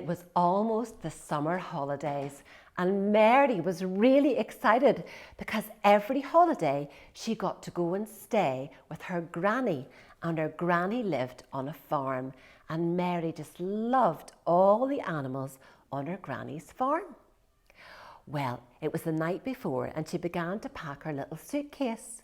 It was almost the summer holidays, and Mary was really excited because every holiday she got to go and stay with her granny, and her granny lived on a farm, and Mary just loved all the animals on her granny's farm. Well, it was the night before and she began to pack her little suitcase.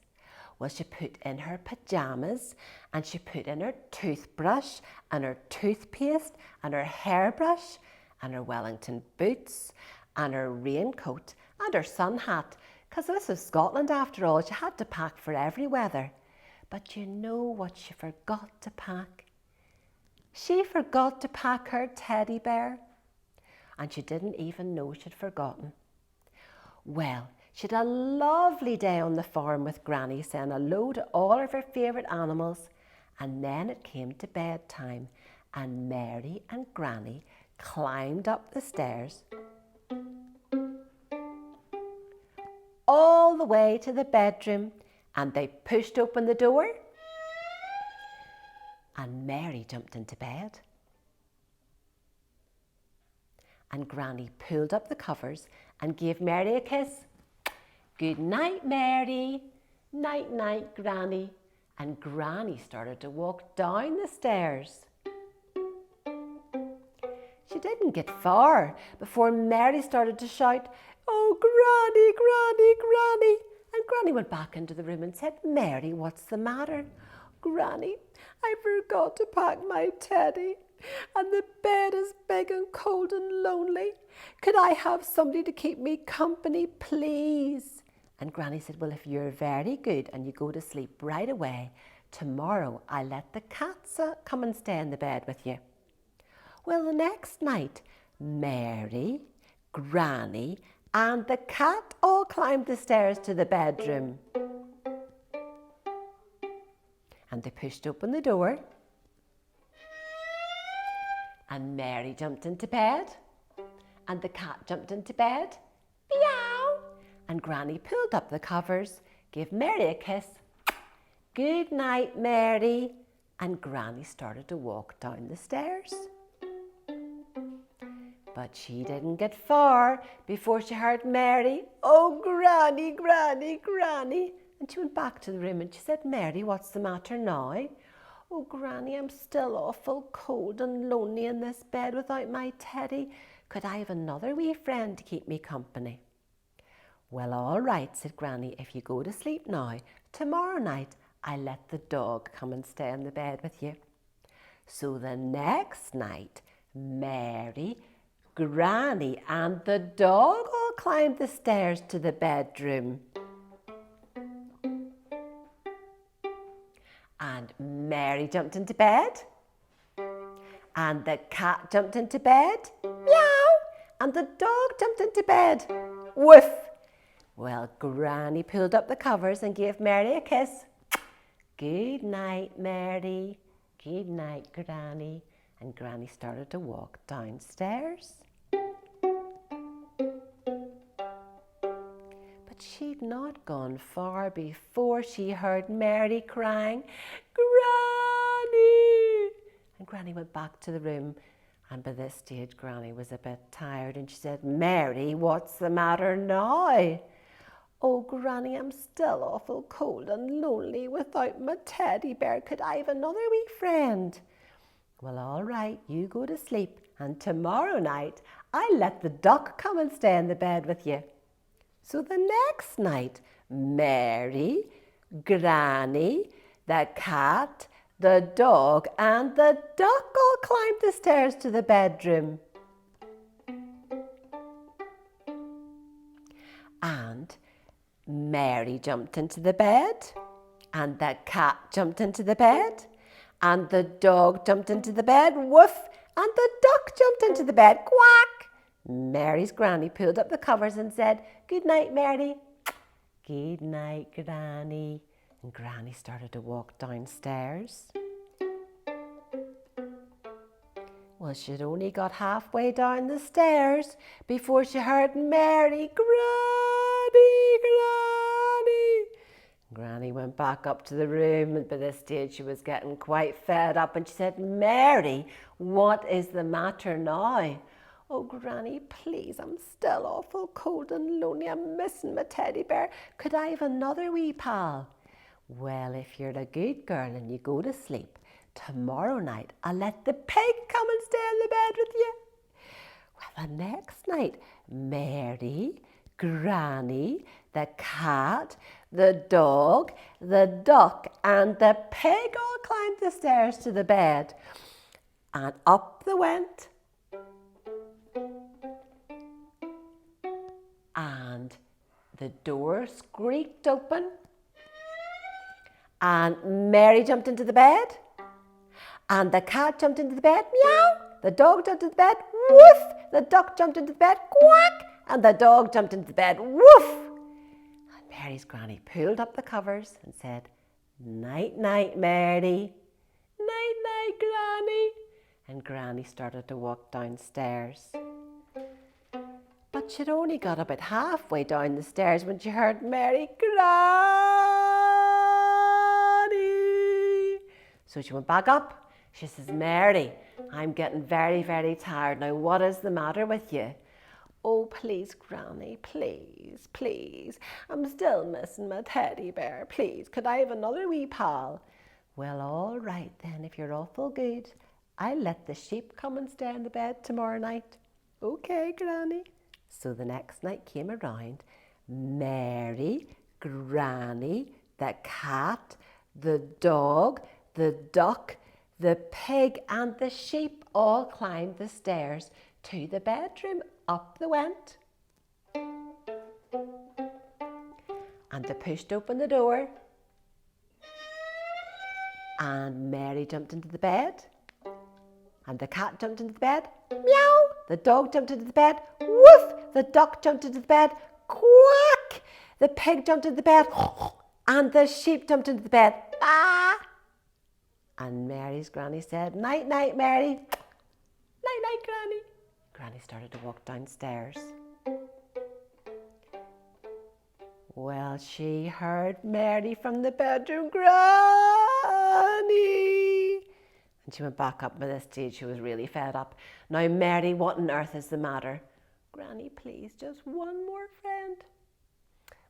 Well, she put in her pyjamas and she put in her toothbrush and her toothpaste and her hairbrush and her Wellington boots and her raincoat and her sun hat, because this was Scotland after all. She had to pack for every weather. But you know what she forgot to pack? She forgot to pack her teddy bear, and she didn't even know she'd forgotten. Well, she had a lovely day on the farm with Granny, saying hello to all of her favourite animals, and then it came to bedtime, and Mary and Granny climbed up the stairs all the way to the bedroom, and they pushed open the door, and Mary jumped into bed. And Granny pulled up the covers and gave Mary a kiss. Good night, Mary. Night, night, Granny. And Granny started to walk down the stairs. She didn't get far before Mary started to shout, "Oh, Granny, Granny, Granny." And Granny went back into the room and said, "Mary, what's the matter?" "Granny, I forgot to pack my teddy, and the bed is big and cold and lonely. Could I have somebody to keep me company, please?" And Granny said, "Well, if you're very good and you go to sleep right away, tomorrow I'll let the cats come and stay in the bed with you." Well, the next night, Mary, Granny, and the cat all climbed the stairs to the bedroom. And they pushed open the door, and Mary jumped into bed, and the cat jumped into bed. Meow! And Granny pulled up the covers, gave Mary a kiss. "Good night, Mary." And Granny started to walk down the stairs. But she didn't get far before she heard Mary, "Oh, Granny, Granny, Granny." And she went back to the room and she said, "Mary, what's the matter now?" "Oh, Granny, I'm still awful cold and lonely in this bed without my teddy. Could I have another wee friend to keep me company?" "Well, all right," said Granny. "If you go to sleep now, tomorrow night I'll let the dog come and stay in the bed with you." So the next night, Mary, Granny and the dog all climbed the stairs to the bedroom. And Mary jumped into bed, and the cat jumped into bed. Meow! And the dog jumped into bed. Woof! Well, Granny pulled up the covers and gave Mary a kiss. "Good night, Mary. Good night, Granny." And Granny started to walk downstairs. But she'd not gone far before she heard Mary crying, "Granny!" And Granny went back to the room, and by this stage Granny was a bit tired, and she said, "Mary, what's the matter now?" "Oh, Granny, I'm still awful cold and lonely without my teddy bear. Could I have another wee friend?" "Well, all right, you go to sleep, and tomorrow night I'll let the duck come and stay in the bed with you." So the next night, Mary, Granny, the cat, the dog, and the duck all climbed the stairs to the bedroom. And Mary jumped into the bed, and the cat jumped into the bed, and the dog jumped into the bed, woof, and the duck jumped into the bed, quack. Mary's Granny pulled up the covers and said, "Good night, Mary." "Good night, Granny." And Granny started to walk downstairs. Well, she'd only got halfway down the stairs before she heard Mary, "Granny, Granny." Granny went back up to the room, and by this stage she was getting quite fed up, and she said, "Mary, what is the matter now?" Oh, Granny, please, I'm still awful cold and lonely. I'm missing my teddy bear. Could I have another wee pal? Well, if you're a good girl and you go to sleep, tomorrow night I'll let the pig come and stay in the bed with you. Well, the next night, Mary, Granny, the cat, the dog, the duck, and the pig all climbed the stairs to the bed. And up they went. And the door squeaked open. And Mary jumped into the bed. And the cat jumped into the bed. Meow. The dog jumped into the bed. Woof. The duck jumped into the bed. Quack. And the dog jumped into the bed. Woof. And Mary's granny pulled up the covers and said, "Night, night, Mary. Night, night, Granny." And Granny started to walk downstairs. But she'd only got about halfway down the stairs when she heard Mary, "Granny." So she went back up. She says, "Mary, I'm getting very, very tired. Now, what is the matter with you?" "Oh, please, Granny, please, please. I'm still missing my teddy bear. Please, could I have another wee pal?" "Well, all right then, if you're awful good. I'll let the sheep come and stay in the bed tomorrow night." "Okay, Granny." So the next night came around. Mary, Granny, the cat, the dog, the duck, the pig and the sheep all climbed the stairs to the bedroom. Up they went. And they pushed open the door. And Mary jumped into the bed. And the cat jumped into the bed. Meow. The dog jumped into the bed. Woof. The duck jumped into the bed. Quack. The pig jumped into the bed. And the sheep jumped into the bed. Bah. And Mary's granny said, "Night, night, Mary." "Night, night, Granny." Granny started to walk downstairs. Well, she heard Mary from the bedroom. "Granny." And she went back up. By this stage, she was really fed up. "Now, Mary, what on earth is the matter?" "Granny, please, just one more friend."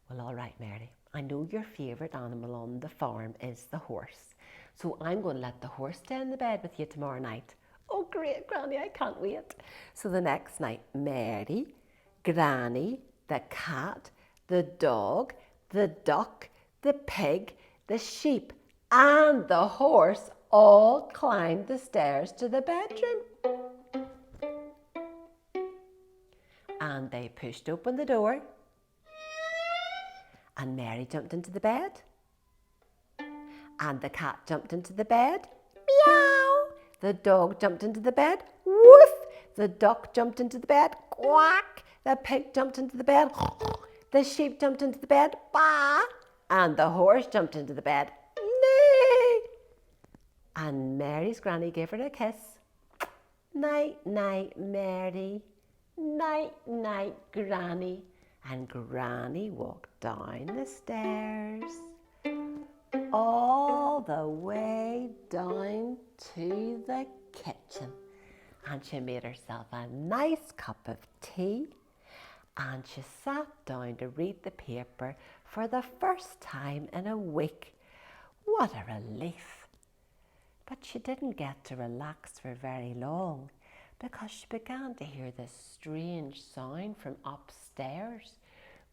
"Well, all right, Mary. I know your favourite animal on the farm is the horse. So I'm going to let the horse stay in the bed with you tomorrow night." "Oh, great, Granny, I can't wait." So the next night, Mary, Granny, the cat, the dog, the duck, the pig, the sheep, and the horse all climbed the stairs to the bedroom. And they pushed open the door. And Mary jumped into the bed. And the cat jumped into the bed. Meow. The dog jumped into the bed. Woof. The duck jumped into the bed. Quack. The pig jumped into the bed. The sheep jumped into the bed. Bah. And the horse jumped into the bed. Neigh. And Mary's granny gave her a kiss. "Night, night, Mary. Night, night, Granny." And Granny walked down the stairs, all the way down to the kitchen. And she made herself a nice cup of tea. And she sat down to read the paper for the first time in a week. What a relief! But she didn't get to relax for very long, because she began to hear this strange sound from upstairs.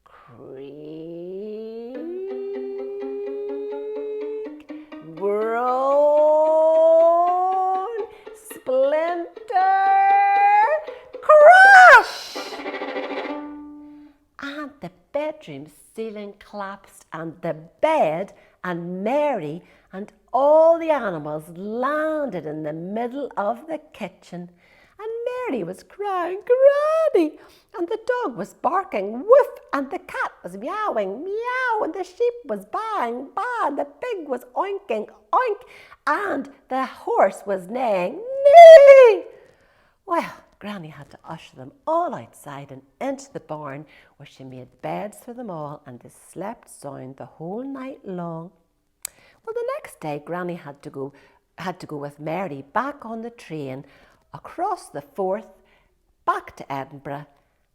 Creak, groan, splinter, crash! And the bedroom ceiling collapsed, and the bed and Mary and all the animals landed in the middle of the kitchen. And Mary was crying, "Granny!" And the dog was barking, "Woof!" And the cat was meowing, "Meow!" And the sheep was baaing, "Baa!" And the pig was oinking, "Oink!" And the horse was neighing, "Neigh!" Well, Granny had to usher them all outside and into the barn, where she made beds for them all, and they slept sound the whole night long. Well, the next day, Granny had to go with Mary back on the train across the Forth, back to Edinburgh,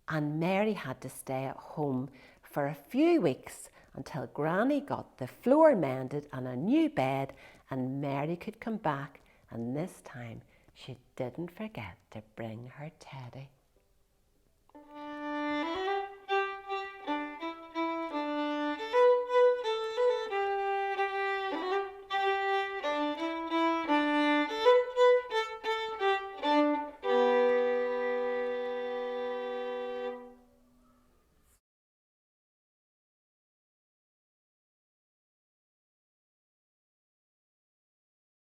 and Mary had to stay at home for a few weeks until Granny got the floor mended and a new bed, and Mary could come back, and this time she didn't forget to bring her teddy.